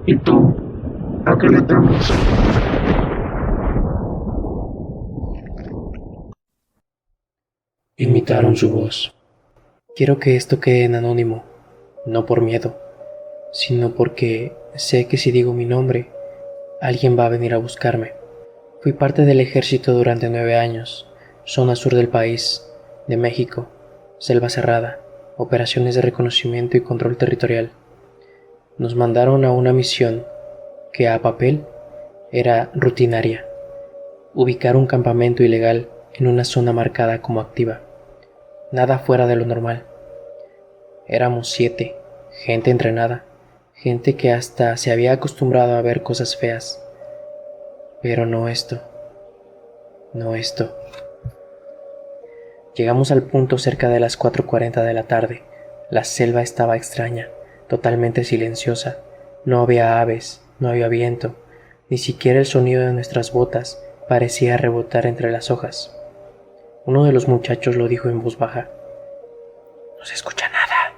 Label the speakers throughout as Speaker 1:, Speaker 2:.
Speaker 1: ¿Y tú? ¿A qué le temes?
Speaker 2: Imitaron su voz. Quiero que esto quede en anónimo, no por miedo, sino porque sé que si digo mi nombre, alguien va a venir a buscarme. Fui parte del ejército durante 9 años, zona sur del país, de México, selva cerrada, operaciones de reconocimiento y control territorial. Nos mandaron a una misión que a papel era rutinaria, ubicar un campamento ilegal en una zona marcada como activa. Nada fuera de lo normal. Éramos 7, gente entrenada, gente que hasta se había acostumbrado a ver cosas feas. Pero no esto, no esto. Llegamos al punto cerca de las 4:40 de la tarde. La selva estaba extraña, totalmente silenciosa. No había aves, no había viento, ni siquiera el sonido de nuestras botas parecía rebotar entre las hojas. Uno de los muchachos lo dijo en voz baja. No se escucha nada.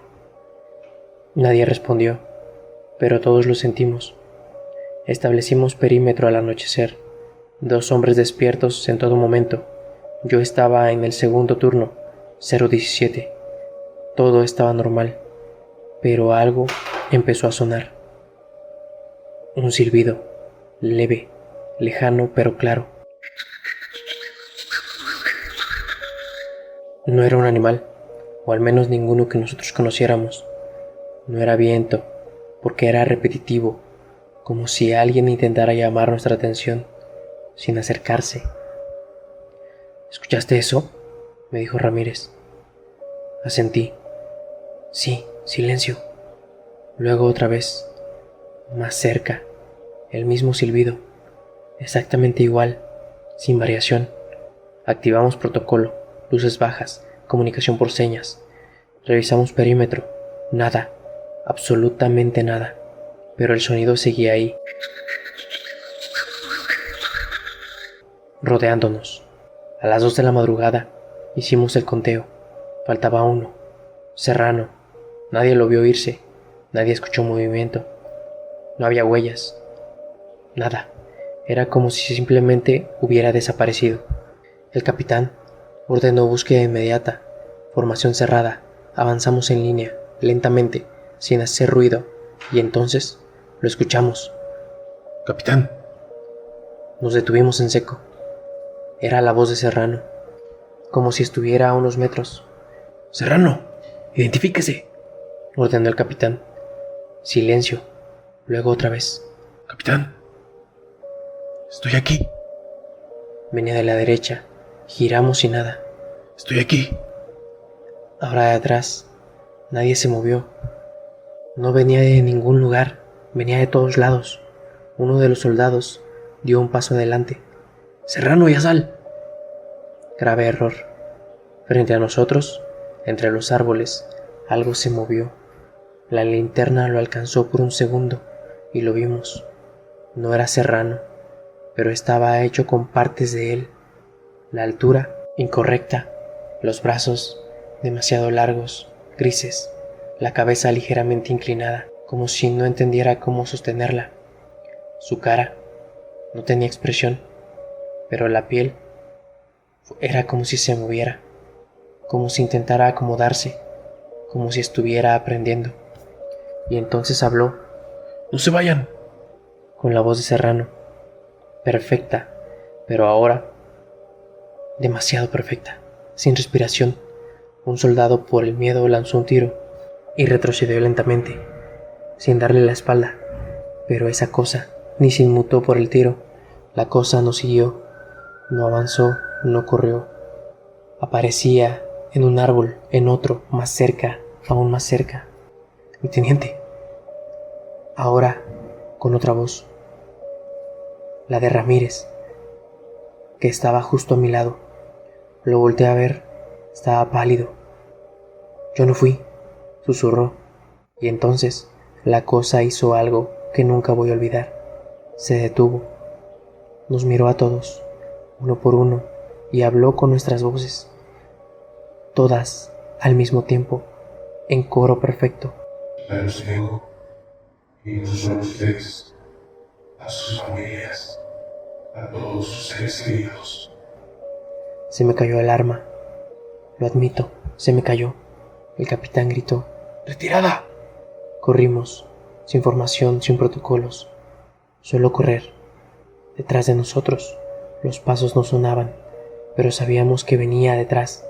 Speaker 2: Nadie respondió, pero todos lo sentimos. Establecimos perímetro al anochecer. 2 hombres despiertos en todo momento. Yo estaba en el segundo turno, 017. Todo estaba normal, pero algo empezó a sonar. Un silbido, leve, lejano pero claro. No era un animal, o al menos ninguno que nosotros conociéramos. No era viento, porque era repetitivo, como si alguien intentara llamar nuestra atención, sin acercarse. ¿Escuchaste eso?, me dijo Ramírez. Asentí. Sí, silencio. Luego otra vez, más cerca, el mismo silbido, exactamente igual, sin variación. Activamos protocolo, luces bajas, comunicación por señas. Revisamos perímetro, nada, absolutamente nada, pero el sonido seguía ahí, rodeándonos. A las 2 de la madrugada hicimos el conteo. Faltaba uno, Serrano. Nadie lo vio irse, nadie escuchó movimiento. No había huellas, nada. Era como si simplemente hubiera desaparecido. El capitán ordenó búsqueda inmediata, formación cerrada. Avanzamos en línea, lentamente, sin hacer ruido, y entonces lo escuchamos.
Speaker 1: Capitán.
Speaker 2: Nos detuvimos en seco. Era la voz de Serrano, como si estuviera a unos metros.
Speaker 1: Serrano, identifíquese.
Speaker 2: Ordenó el capitán. Silencio. Luego otra vez.
Speaker 1: Capitán, estoy aquí.
Speaker 2: Venía de la derecha. Giramos y nada.
Speaker 1: Estoy aquí.
Speaker 2: Ahora de atrás. Nadie se movió. No venía de ningún lugar. Venía de todos lados. Uno de los soldados dio un paso adelante.
Speaker 1: Serrano y Azal.
Speaker 2: Grave error. Frente a nosotros, entre los árboles, algo se movió. La linterna lo alcanzó por un segundo y lo vimos. No era Serrano, pero estaba hecho con partes de él. La altura, incorrecta. Los brazos, demasiado largos, grises. La cabeza ligeramente inclinada, como si no entendiera cómo sostenerla. Su cara no tenía expresión, pero la piel era como si se moviera, como si intentara acomodarse, como si estuviera aprendiendo. Y entonces habló.
Speaker 1: No se vayan.
Speaker 2: Con la voz de Serrano, perfecta, pero ahora demasiado perfecta, sin respiración. Un soldado por el miedo lanzó un tiro y retrocedió lentamente, sin darle la espalda. Pero esa cosa ni se inmutó por el tiro. La cosa no siguió, no avanzó, no corrió. Aparecía en un árbol, en otro, más cerca, aún más cerca. Mi teniente. Ahora, con otra voz. La de Ramírez, que estaba justo a mi lado. Lo volteé a ver, estaba pálido. Yo no fui, susurró, y entonces la cosa hizo algo que nunca voy a olvidar. Se detuvo, nos miró a todos, uno por uno, y habló con nuestras voces, todas al mismo tiempo, en coro perfecto.
Speaker 1: Ya los tengo. Y no solo a ustedes, a sus familias, a todos sus seres queridos.
Speaker 2: Se me cayó el arma. Lo admito, se me cayó. El capitán gritó: ¡Retirada! Corrimos, sin formación, sin protocolos. Solo correr. Detrás de nosotros, los pasos no sonaban, pero sabíamos que venía detrás,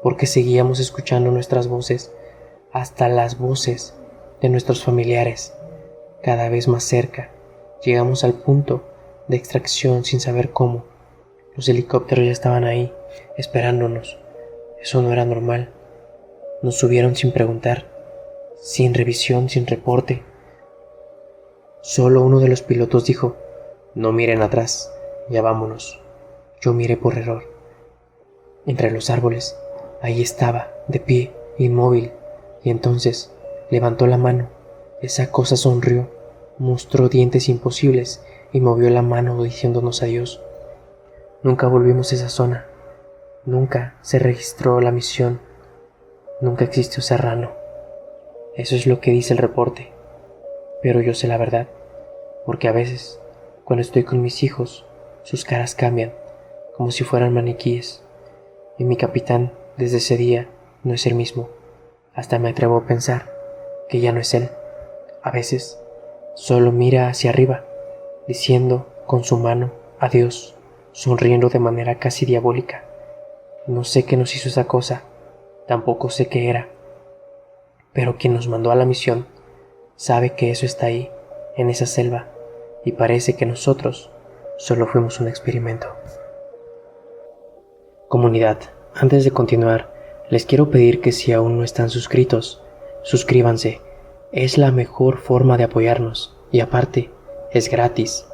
Speaker 2: porque seguíamos escuchando nuestras voces, hasta las voces de nuestros familiares, cada vez más cerca. Llegamos al punto de extracción sin saber cómo. Los helicópteros ya estaban ahí, esperándonos. Eso no era normal. Nos subieron sin preguntar, sin revisión, sin reporte. Solo uno de los pilotos dijo: no miren atrás, ya vámonos. Yo miré por error. Entre los árboles, ahí estaba, de pie, inmóvil, y entonces levantó la mano. Esa cosa sonrió, mostró dientes imposibles y movió la mano diciéndonos adiós. Nunca volvimos a esa zona. Nunca se registró la misión. Nunca existió Serrano. Eso es lo que dice el reporte. Pero yo sé la verdad, porque a veces, cuando estoy con mis hijos, sus caras cambian, como si fueran maniquíes. Y mi capitán, desde ese día, no es el mismo. Hasta me atrevo a pensar que ya no es él. A veces, solo mira hacia arriba, diciendo con su mano adiós, sonriendo de manera casi diabólica. No sé qué nos hizo esa cosa, tampoco sé qué era, pero quien nos mandó a la misión sabe que eso está ahí, en esa selva, y parece que nosotros solo fuimos un experimento. Comunidad, antes de continuar, les quiero pedir que si aún no están suscritos, suscríbanse. Es la mejor forma de apoyarnos, y aparte, es gratis.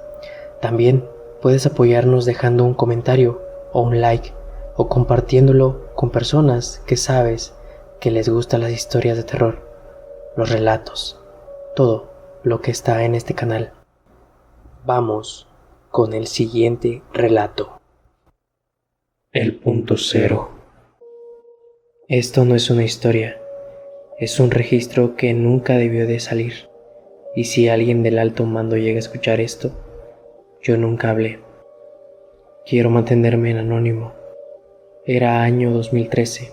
Speaker 2: También puedes apoyarnos dejando un comentario o un like, o compartiéndolo con personas que sabes que les gustan las historias de terror, los relatos, todo lo que está en este canal. Vamos con el siguiente relato.
Speaker 1: El punto cero.
Speaker 2: Esto no es una historia, es un registro que nunca debió de salir. Y si alguien del alto mando llega a escuchar esto, yo nunca hablé. Quiero mantenerme en anónimo. Era año 2013,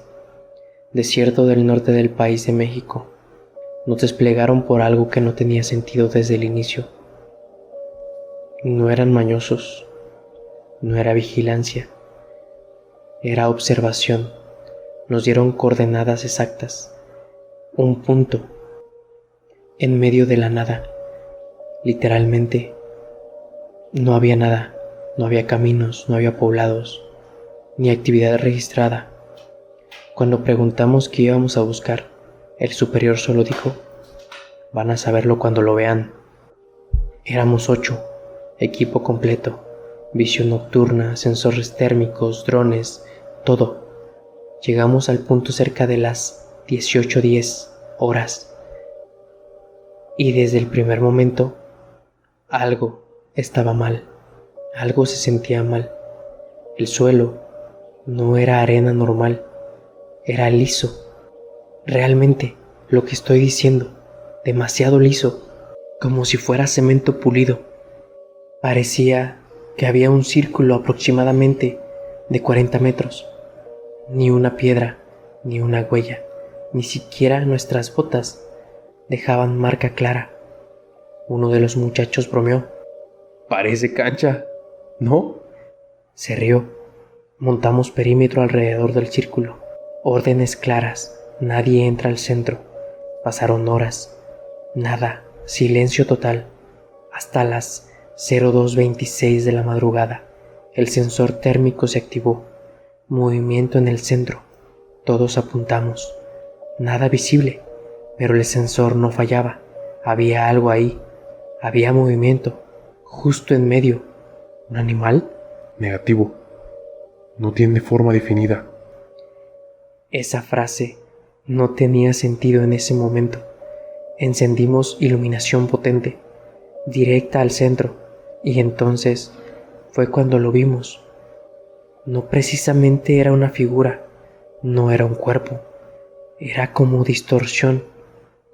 Speaker 2: desierto del norte del país de México. Nos desplegaron por algo que no tenía sentido desde el inicio. No eran mañosos, no era vigilancia, era observación. Nos dieron coordenadas exactas, un punto, en medio de la nada. Literalmente, no había nada, no había caminos, no había poblados, ni actividad registrada. Cuando preguntamos qué íbamos a buscar, el superior solo dijo: van a saberlo cuando lo vean. Éramos 8, equipo completo, visión nocturna, sensores térmicos, drones, todo. Llegamos al punto cerca de las 18:10 horas. Y desde el primer momento, algo estaba mal, algo se sentía mal. El suelo no era arena normal, era liso. Realmente, lo que estoy diciendo, demasiado liso, como si fuera cemento pulido. Parecía que había un círculo aproximadamente de 40 metros. Ni una piedra, ni una huella, ni siquiera nuestras botas dejaban marca clara. Uno de los muchachos bromeó:
Speaker 1: Parece cancha, ¿no?
Speaker 2: se rió. Montamos perímetro alrededor del círculo. Órdenes claras, nadie entra al centro. Pasaron horas. Nada, silencio total. Hasta las 02:26 de la madrugada, el sensor térmico se activó. Movimiento en el centro. Todos apuntamos. Nada visible, pero el sensor no fallaba. Había algo ahí. Había movimiento, justo en medio. ¿Un animal?
Speaker 1: Negativo. No tiene forma definida.
Speaker 2: Esa frase no tenía sentido en ese momento. Encendimos iluminación potente, directa al centro, y entonces fue cuando lo vimos. No precisamente era una figura, no era un cuerpo, era como distorsión,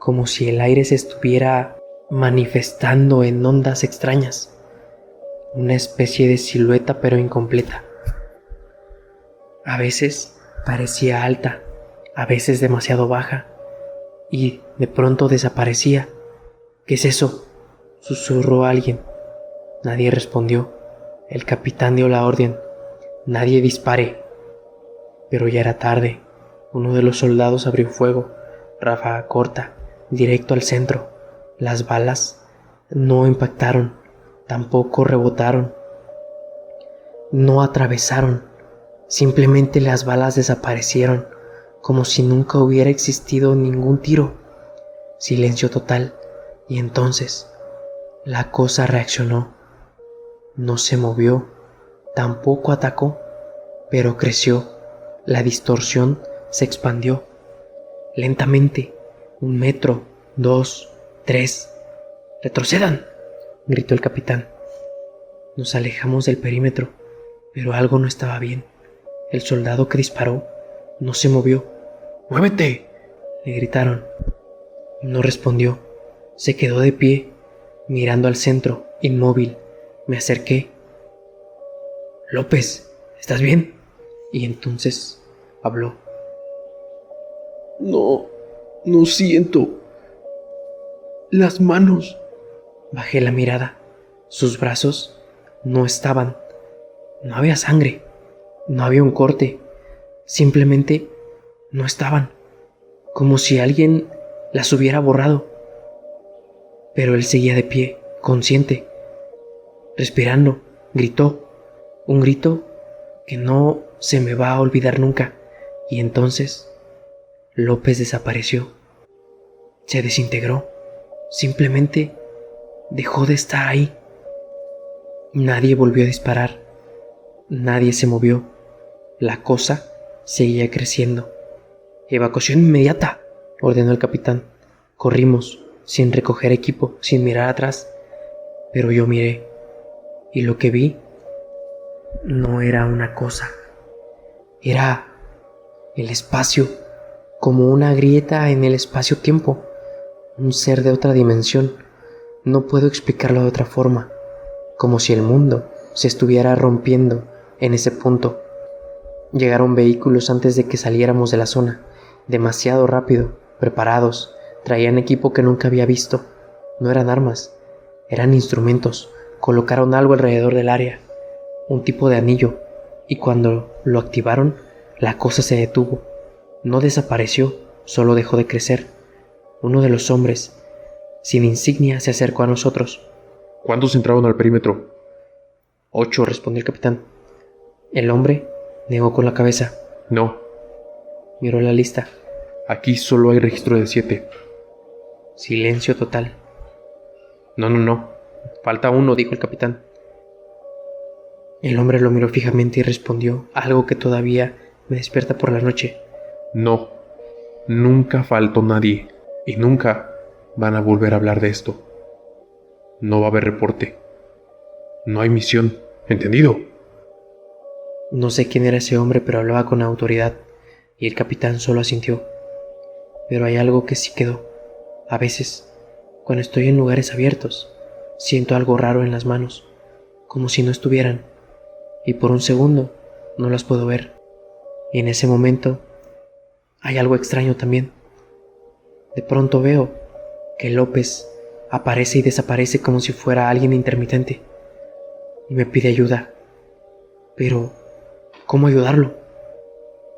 Speaker 2: como si el aire se estuviera manifestando en ondas extrañas, una especie de silueta pero incompleta. A veces parecía alta, a veces demasiado baja, y de pronto desaparecía. ¿Qué es eso?, susurró alguien. Nadie respondió. El capitán dio la orden: nadie dispare. Pero ya era tarde. Uno de los soldados abrió fuego, ráfaga corta, directo al centro. Las balas no impactaron, tampoco rebotaron, no atravesaron. Simplemente las balas desaparecieron, como si nunca hubiera existido ningún tiro. Silencio total. Y entonces la cosa reaccionó. No se movió, tampoco atacó, pero creció. La distorsión se expandió. Lentamente, 1 metro, 2, 3. ¡Retrocedan!, gritó el capitán. Nos alejamos del perímetro, pero algo no estaba bien. El soldado que disparó no se movió. ¡Muévete!, le gritaron. No respondió. Se quedó de pie, mirando al centro, inmóvil. Me acerqué. López, ¿estás bien? Y entonces habló.
Speaker 3: No siento. Las manos.
Speaker 2: Bajé la mirada. Sus brazos no estaban. No había sangre. No había un corte. Simplemente no estaban. Como si alguien las hubiera borrado. Pero él seguía de pie, consciente, respirando. Gritó. Un grito que no se me va a olvidar nunca. Y entonces López desapareció. Se desintegró. Simplemente dejó de estar ahí. Nadie volvió a disparar. Nadie se movió. La cosa seguía creciendo. «Evacuación inmediata», ordenó el capitán. Corrimos, sin recoger equipo, sin mirar atrás. Pero yo miré, y lo que vi no era una cosa. Era el espacio, como una grieta en el espacio-tiempo. Un ser de otra dimensión. No puedo explicarlo de otra forma. Como si el mundo se estuviera rompiendo en ese punto. Llegaron vehículos antes de que saliéramos de la zona. Demasiado rápido, preparados. Traían equipo que nunca había visto. No eran armas, eran instrumentos. Colocaron algo alrededor del área, un tipo de anillo, y cuando lo activaron, la cosa se detuvo. No desapareció, solo dejó de crecer. Uno de los hombres, sin insignia, se acercó a nosotros.
Speaker 3: ¿Cuántos entraron al perímetro?
Speaker 2: 8, respondió el capitán. El hombre negó con la cabeza.
Speaker 3: No.
Speaker 2: Miró la lista.
Speaker 3: Aquí solo hay registro de 7.
Speaker 2: Silencio total. No. Falta uno, dijo el capitán. El hombre lo miró fijamente y respondió algo que todavía me despierta por la noche.
Speaker 3: No. Nunca faltó nadie. Y nunca van a volver a hablar de esto. No va a haber reporte. No hay misión. ¿Entendido?
Speaker 2: No sé quién era ese hombre, pero hablaba con autoridad, y el capitán solo asintió. Pero hay algo que sí quedó. A veces, cuando estoy en lugares abiertos, siento algo raro en las manos, como si no estuvieran, y por un segundo no las puedo ver. Y en ese momento hay algo extraño también. De pronto veo que López aparece y desaparece como si fuera alguien intermitente, y me pide ayuda. Pero, ¿cómo ayudarlo?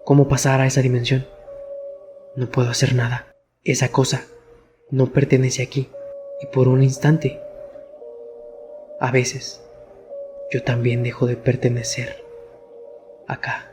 Speaker 2: ¿Cómo pasar a esa dimensión? No puedo hacer nada. Esa cosa no pertenece aquí. Y por un instante, a veces, yo también dejo de pertenecer acá.